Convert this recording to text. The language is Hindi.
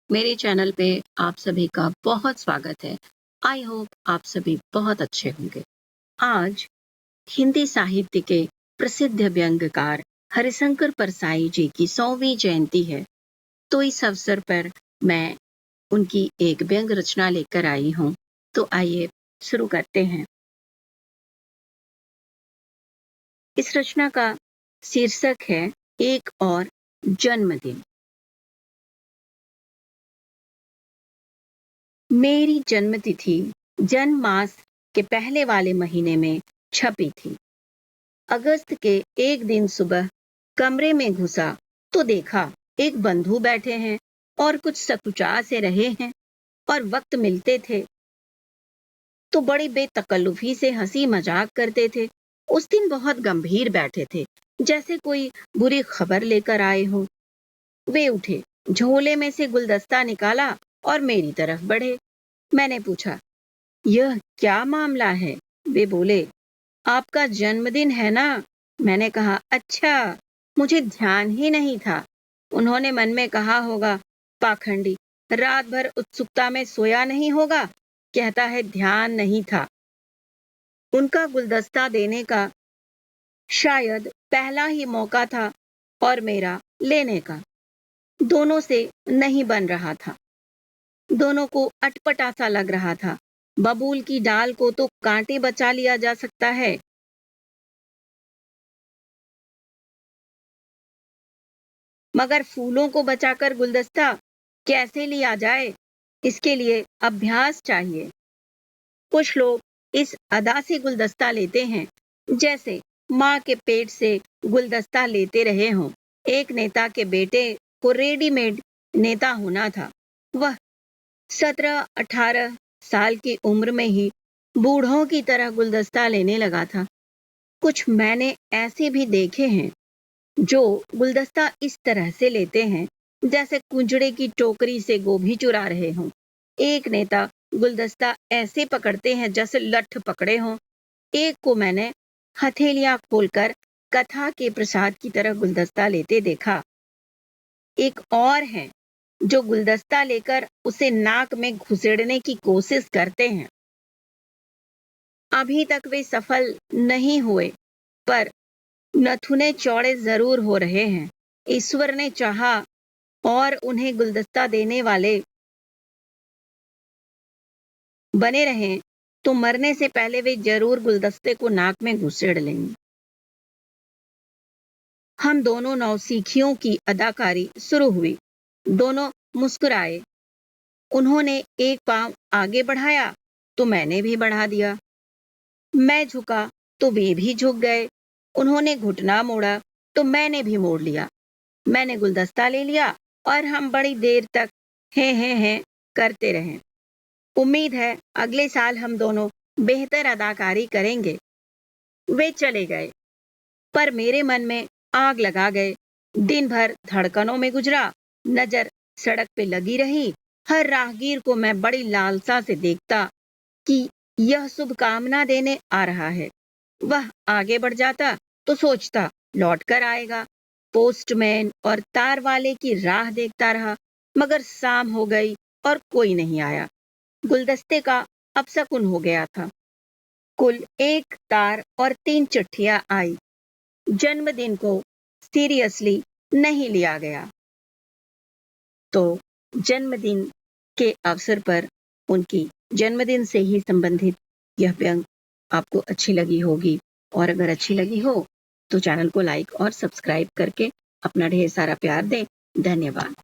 मेरे चैनल पे आप सभी का बहुत स्वागत है। आई होप आप सभी बहुत अच्छे होंगे। आज हिंदी साहित्य के प्रसिद्ध व्यंग्यकार हरिशंकर परसाई जी की 100वीं जयंती है, तो इस अवसर पर मैं उनकी एक व्यंग्य रचना लेकर आई हूँ। तो आइए शुरू करते हैं। इस रचना का शीर्षक है एक और जन्मदिन। मेरी जन्मतिथि जन्म मास के पहले वाले महीने में छपी थी। अगस्त के एक दिन सुबह कमरे में घुसा तो देखा एक बंधु बैठे हैं और कुछ सकुचा से रहे हैं, और वक्त मिलते थे तो बड़ी बेतकल्लुफी से हंसी मजाक करते थे। उस दिन बहुत गंभीर बैठे थे, जैसे कोई बुरी खबर लेकर आए हो। वे उठे, झोले में से गुलदस्ता निकाला और मेरी तरफ बढ़े। मैंने पूछा, यह क्या मामला है? वे बोले, आपका जन्मदिन है ना? मैंने कहा, अच्छा, मुझे ध्यान ही नहीं था। उन्होंने मन में कहा होगा, पाखंडी, रात भर उत्सुकता में सोया नहीं होगा, कहता है ध्यान नहीं था। उनका गुलदस्ता देने का शायद पहला ही मौका था और मेरा लेने का। दोनों से नहीं बन रहा था। दोनों को अटपटा सा लग रहा था। बबूल की डाल को तो कांटे बचा लिया जा सकता है, मगर फूलों को बचाकर गुलदस्ता कैसे लिया जाए? इसके लिए अभ्यास चाहिए। कुछ लोग इस अदा से गुलदस्ता लेते हैं जैसे माँ के पेट से गुलदस्ता लेते रहे हों। एक नेता के बेटे को रेडीमेड नेता होना था। वह 17-18 साल की उम्र में ही बूढ़ों की तरह गुलदस्ता लेने लगा था। कुछ मैंने ऐसे भी देखे हैं जो गुलदस्ता इस तरह से लेते हैं जैसे कुंजड़े की टोकरी से गोभी चुरा रहे हों। एक नेता गुलदस्ता ऐसे पकड़ते हैं जैसे लठ पकड़े हों। एक को मैंने हथेलियां खोलकर कथा के प्रसाद की तरह गुलदस्ता लेते देखा। एक और है जो गुलदस्ता लेकर उसे नाक में घुसेड़ने की कोशिश करते हैं। अभी तक वे सफल नहीं हुए, पर नथुने चौड़े जरूर हो रहे हैं। ईश्वर ने चाहा और उन्हें गुलदस्ता देने वाले बने रहें तो मरने से पहले वे जरूर गुलदस्ते को नाक में घुसेड़ लेंगे। हम दोनों नौसिखियों की अदाकारी शुरू हुई। दोनों मुस्कुराए। उन्होंने एक पांव आगे बढ़ाया तो मैंने भी बढ़ा दिया। मैं झुका तो वे भी झुक गए। उन्होंने घुटना मोड़ा तो मैंने भी मोड़ लिया। मैंने गुलदस्ता ले लिया और हम बड़ी देर तक हैं करते रहे। उम्मीद है अगले साल हम दोनों बेहतर अदाकारी करेंगे। वे चले गए, पर मेरे मन में आग लगा गए। दिन भर धड़कनों में गुजरा। नजर सड़क पे लगी रही। हर राहगीर को मैं बड़ी लालसा से देखता कि यह शुभकामना देने आ रहा है। वह आगे बढ़ जाता तो सोचता लौट कर आएगा। पोस्टमैन और तार वाले की राह देखता रहा, मगर शाम हो गई और कोई नहीं आया। गुलदस्ते का अपशकुन हो गया था। कुल 1 तार और 3 चिट्ठियां आई। जन्मदिन को सीरियसली नहीं लिया गया। तो जन्मदिन के अवसर पर उनकी जन्मदिन से ही संबंधित यह व्यंग आपको अच्छी लगी होगी, और अगर अच्छी लगी हो तो चैनल को लाइक और सब्सक्राइब करके अपना ढेर सारा प्यार दें। धन्यवाद।